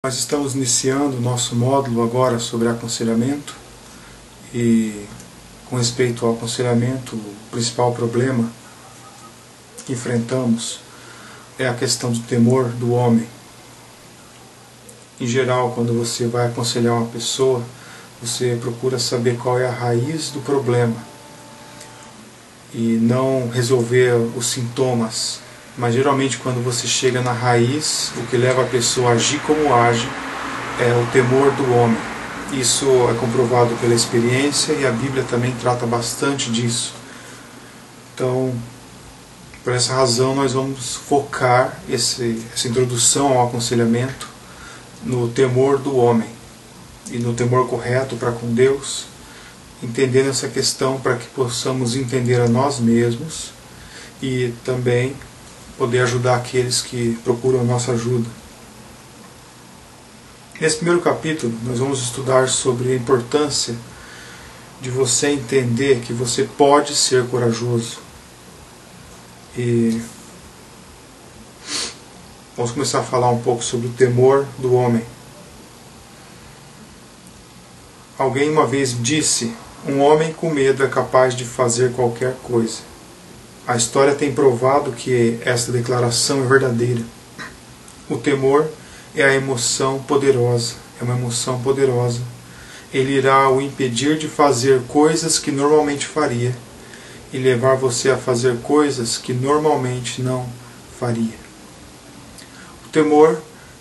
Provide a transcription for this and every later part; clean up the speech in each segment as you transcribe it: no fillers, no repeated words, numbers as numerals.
Nós estamos iniciando o nosso módulo agora sobre aconselhamento e, com respeito ao aconselhamento, o principal problema que enfrentamos é a questão do temor do homem. Em geral, quando você vai aconselhar uma pessoa, você procura saber qual é a raiz do problema e não resolver os sintomas. Mas geralmente quando você chega na raiz, o que leva a pessoa a agir como age é o temor do homem. Isso é comprovado pela experiência e a Bíblia também trata bastante disso. Então, por essa razão, nós vamos focar essa introdução ao aconselhamento no temor do homem e no temor correto para com Deus, entendendo essa questão para que possamos entender a nós mesmos e também poder ajudar aqueles que procuram a nossa ajuda. Nesse primeiro capítulo, nós vamos estudar sobre a importância de você entender que você pode ser corajoso. E vamos começar a falar um pouco sobre o temor do homem. Alguém uma vez disse: um homem com medo é capaz de fazer qualquer coisa. A história tem provado que essa declaração é verdadeira. O temor é a emoção poderosa, é uma emoção poderosa. Ele irá o impedir de fazer coisas que normalmente faria e levar você a fazer coisas que normalmente não faria. O temor,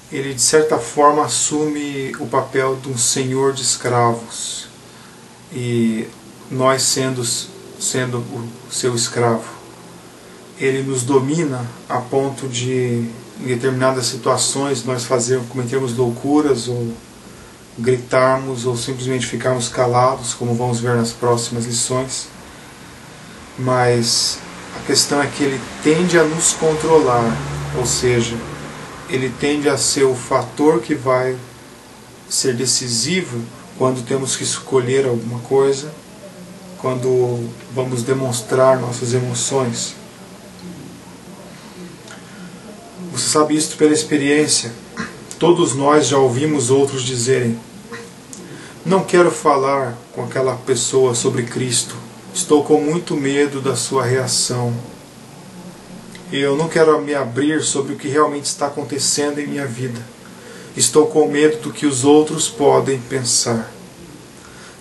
ele de certa forma assume o papel de um senhor de escravos e nós sendo o seu escravo. Ele nos domina a ponto de, em determinadas situações, nós cometermos loucuras ou gritarmos ou simplesmente ficarmos calados, como vamos ver nas próximas lições. Mas a questão é que ele tende a nos controlar, ou seja, ele tende a ser o fator que vai ser decisivo quando temos que escolher alguma coisa, quando vamos demonstrar nossas emoções. Você sabe isso pela experiência. Todos nós já ouvimos outros dizerem: não quero falar com aquela pessoa sobre Cristo, estou com muito medo da sua reação. Eu não quero me abrir sobre o que realmente está acontecendo em minha vida. Estou com medo do que os outros podem pensar.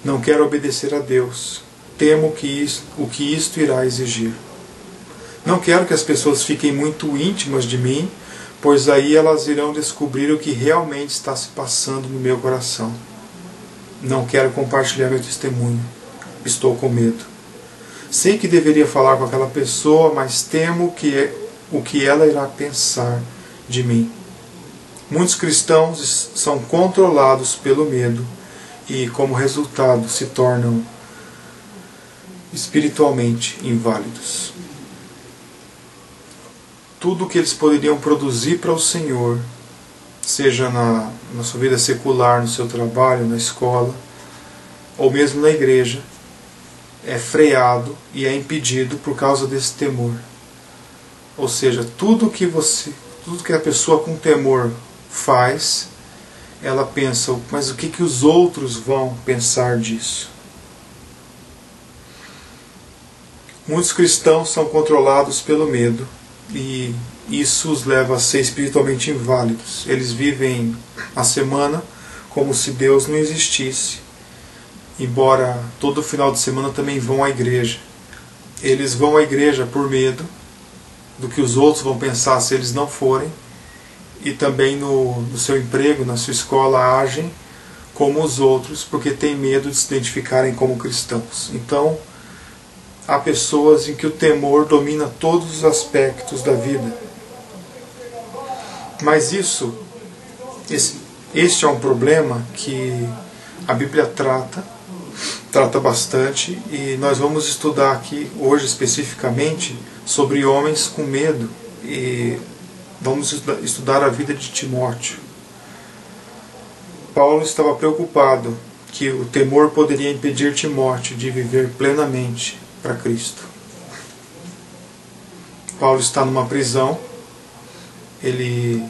Não quero obedecer a Deus. Temo o que isto irá exigir. Não quero que as pessoas fiquem muito íntimas de mim, pois aí elas irão descobrir o que realmente está se passando no meu coração. Não quero compartilhar meu testemunho. Estou com medo. Sei que deveria falar com aquela pessoa, mas temo o que ela irá pensar de mim. Muitos cristãos são controlados pelo medo e, como resultado, se tornam espiritualmente inválidos. Tudo o que eles poderiam produzir para o Senhor, seja na sua vida secular, no seu trabalho, na escola, ou mesmo na igreja, é freado e é impedido por causa desse temor. Ou seja, tudo que a pessoa com temor faz, ela pensa: mas o que os outros vão pensar disso? Muitos cristãos são controlados pelo medo e isso os leva a ser espiritualmente inválidos. Eles vivem a semana como se Deus não existisse, embora todo final de semana também vão à igreja. Eles vão à igreja por medo do que os outros vão pensar se eles não forem, e também no seu emprego, na sua escola, agem como os outros porque têm medo de se identificarem como cristãos. Então, há pessoas em que o temor domina todos os aspectos da vida. Mas este é um problema que a Bíblia trata bastante, e nós vamos estudar aqui hoje especificamente sobre homens com medo, e vamos estudar a vida de Timóteo. Paulo estava preocupado que o temor poderia impedir Timóteo de viver plenamente para Cristo. Paulo está numa prisão, ele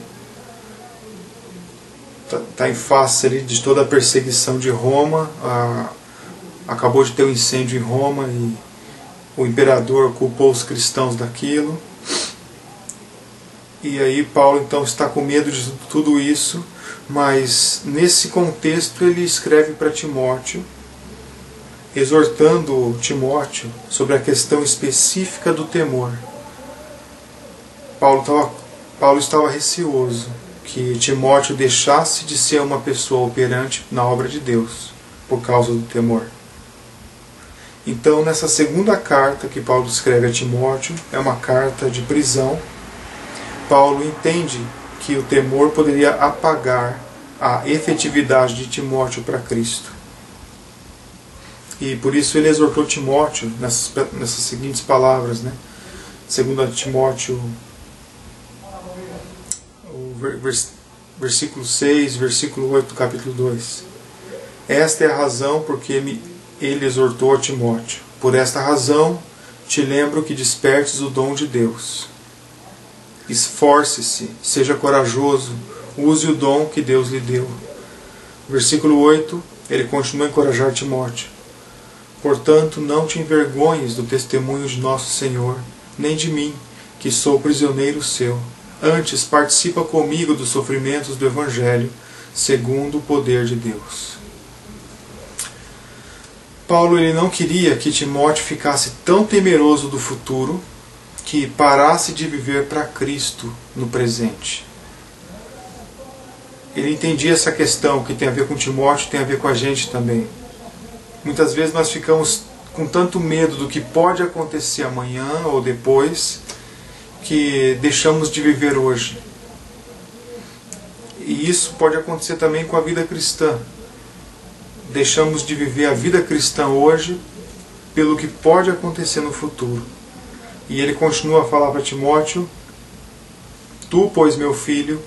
está em face ali de toda a perseguição de Roma. Acabou de ter um incêndio em Roma e o imperador culpou os cristãos daquilo. E aí Paulo então está com medo de tudo isso, mas nesse contexto ele escreve para Timóteo, exortando Timóteo sobre a questão específica do temor. Paulo estava receoso que Timóteo deixasse de ser uma pessoa operante na obra de Deus por causa do temor. Então, nessa segunda carta que Paulo escreve a Timóteo, é uma carta de prisão. Paulo entende que o temor poderia apagar a efetividade de Timóteo para Cristo. E por isso ele exortou Timóteo nessas seguintes palavras, né? 2 Timóteo, versículo 6, versículo 8 do capítulo 2. Esta é a razão porque ele exortou a Timóteo. Por esta razão te lembro que despertes o dom de Deus. Esforce-se, seja corajoso, use o dom que Deus lhe deu. Versículo 8, ele continua a encorajar Timóteo. Portanto, não te envergonhes do testemunho de nosso Senhor, nem de mim, que sou prisioneiro seu. Antes, participa comigo dos sofrimentos do Evangelho, segundo o poder de Deus. Paulo ele não queria que Timóteo ficasse tão temeroso do futuro que parasse de viver para Cristo no presente. Ele entendia essa questão que tem a ver com Timóteo, tem a ver com a gente também. Muitas vezes nós ficamos com tanto medo do que pode acontecer amanhã ou depois, que deixamos de viver hoje. E isso pode acontecer também com a vida cristã. Deixamos de viver a vida cristã hoje pelo que pode acontecer no futuro. E ele continua a falar para Timóteo: Tu, pois, meu filho,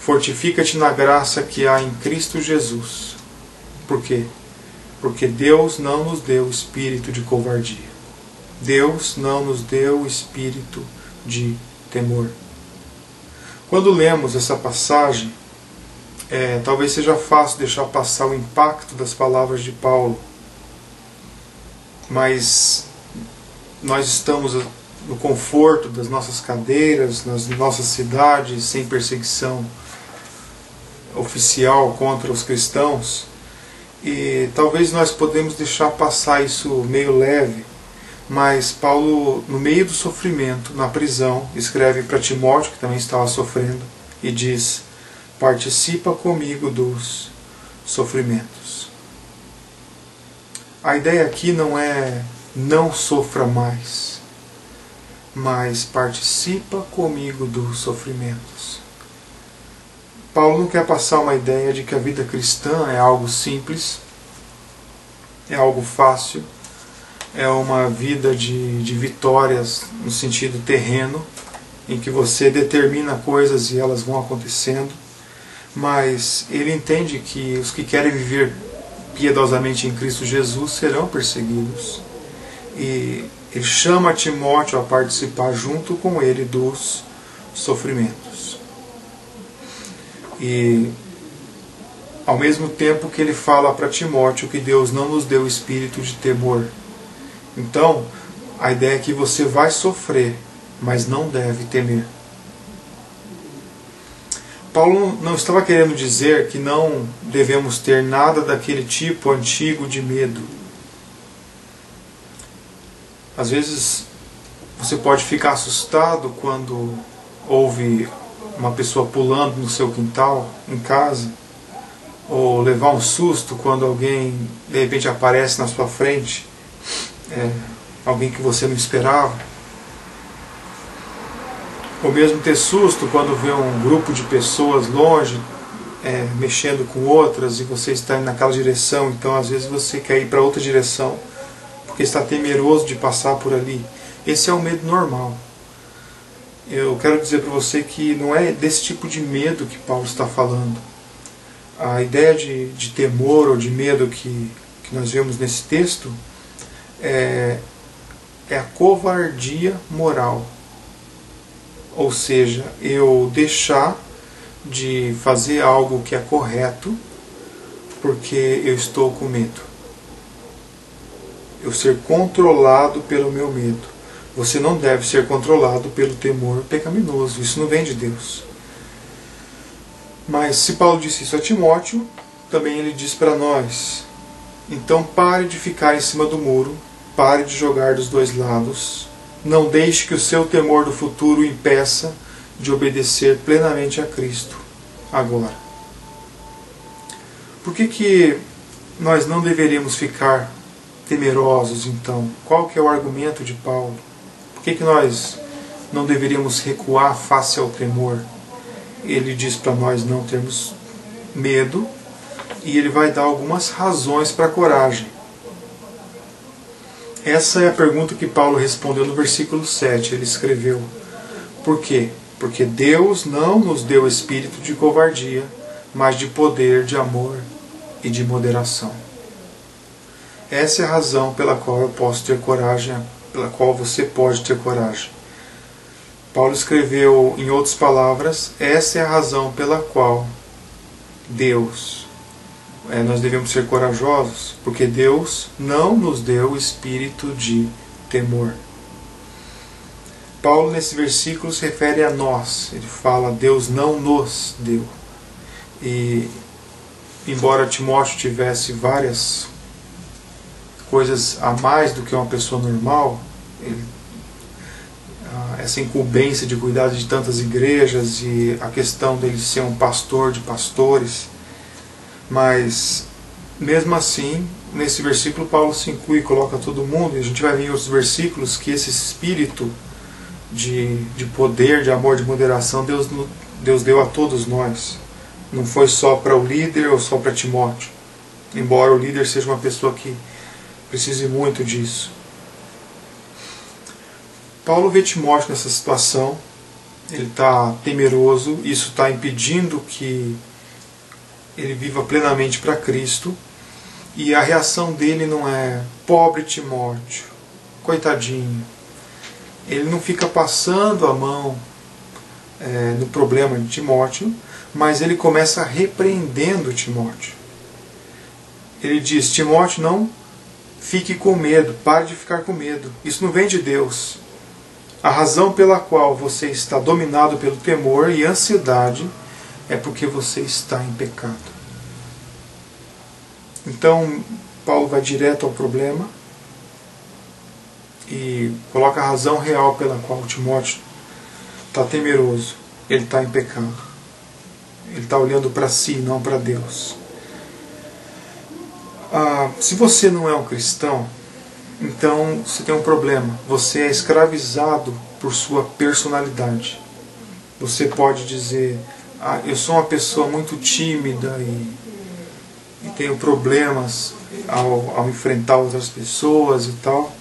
fortifica-te na graça que há em Cristo Jesus. Por quê? Porque Deus não nos deu espírito de covardia. Deus não nos deu espírito de temor. Quando lemos essa passagem, talvez seja fácil deixar passar o impacto das palavras de Paulo, mas nós estamos no conforto das nossas cadeiras, nas nossas cidades, sem perseguição oficial contra os cristãos, e talvez nós podemos deixar passar isso meio leve, mas Paulo, no meio do sofrimento, na prisão, escreve para Timóteo, que também estava sofrendo, e diz: participa comigo dos sofrimentos. A ideia aqui não é não sofra mais, mas participa comigo dos sofrimentos. Paulo não quer passar uma ideia de que a vida cristã é algo simples, é algo fácil, é uma vida de vitórias no sentido terreno, em que você determina coisas e elas vão acontecendo, mas ele entende que os que querem viver piedosamente em Cristo Jesus serão perseguidos. E ele chama Timóteo a participar junto com ele dos sofrimentos. E ao mesmo tempo que ele fala para Timóteo que Deus não nos deu espírito de temor. Então, a ideia é que você vai sofrer, mas não deve temer. Paulo não estava querendo dizer que não devemos ter nada daquele tipo antigo de medo. Às vezes você pode ficar assustado quando ouve uma pessoa pulando no seu quintal, em casa, ou levar um susto quando alguém de repente aparece na sua frente, alguém que você não esperava. Ou mesmo ter susto quando vê um grupo de pessoas longe, mexendo com outras, e você está indo naquela direção, então às vezes você quer ir para outra direção, porque está temeroso de passar por ali. Esse é o medo normal. Eu quero dizer para você que não é desse tipo de medo que Paulo está falando. A ideia de temor ou de medo que nós vemos nesse texto é a covardia moral. Ou seja, eu deixar de fazer algo que é correto porque eu estou com medo. Eu ser controlado pelo meu medo. Você não deve ser controlado pelo temor pecaminoso. Isso não vem de Deus. Mas se Paulo disse isso a Timóteo, também ele diz para nós: então pare de ficar em cima do muro, pare de jogar dos dois lados, não deixe que o seu temor do futuro o impeça de obedecer plenamente a Cristo agora. Por que nós não deveríamos ficar temerosos então? Qual que é o argumento de Paulo? Por que nós não deveríamos recuar face ao temor? Ele diz para nós não termos medo e ele vai dar algumas razões para a coragem. Essa é a pergunta que Paulo respondeu no versículo 7. Ele escreveu: por quê? Porque Deus não nos deu espírito de covardia, mas de poder, de amor e de moderação. Essa é a razão pela qual eu posso ter coragem, pela qual você pode ter coragem. Paulo escreveu, em outras palavras, essa é a razão pela qual nós devemos ser corajosos, porque Deus não nos deu espírito de temor. Paulo, nesse versículo, se refere a nós. Ele fala: Deus não nos deu. E, embora Timóteo tivesse várias coisas a mais do que uma pessoa normal, essa incumbência de cuidar de tantas igrejas e a questão dele ser um pastor de pastores, mas mesmo assim, nesse versículo Paulo se inclui, coloca todo mundo, e a gente vai ver em outros versículos que esse espírito de poder, de amor, de moderação, Deus deu a todos nós. Não foi só para o líder ou só para Timóteo, embora o líder seja uma pessoa que precise muito disso. Paulo vê Timóteo nessa situação, ele está temeroso, isso está impedindo que ele viva plenamente para Cristo, e a reação dele não é: pobre Timóteo, coitadinho. Ele não fica passando a mão no problema de Timóteo, mas ele começa repreendendo Timóteo. Ele diz: Timóteo, não fique com medo, pare de ficar com medo, isso não vem de Deus. A razão pela qual você está dominado pelo temor e ansiedade é porque você está em pecado. Então, Paulo vai direto ao problema e coloca a razão real pela qual Timóteo está temeroso. Ele está em pecado. Ele está olhando para si, não para Deus. Se você não é um cristão, então você tem um problema. Você é escravizado por sua personalidade. Você pode dizer: eu sou uma pessoa muito tímida e tenho problemas ao enfrentar outras pessoas e tal.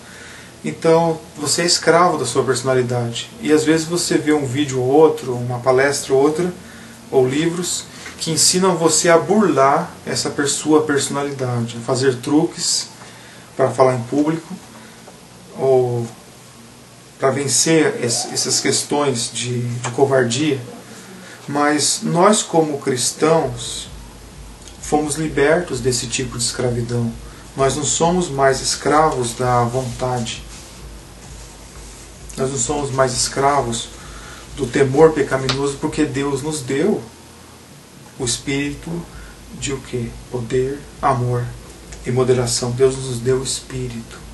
Então você é escravo da sua personalidade. E às vezes você vê um vídeo ou outro, uma palestra ou outra, ou livros que ensinam você a burlar essa sua personalidade, a fazer truques para falar em público, ou para vencer essas questões de covardia. Mas nós, como cristãos, fomos libertos desse tipo de escravidão. Nós não somos mais escravos da vontade. Nós não somos mais escravos do temor pecaminoso, porque Deus nos deu o espírito de o quê? Poder, amor e moderação. Deus nos deu o espírito.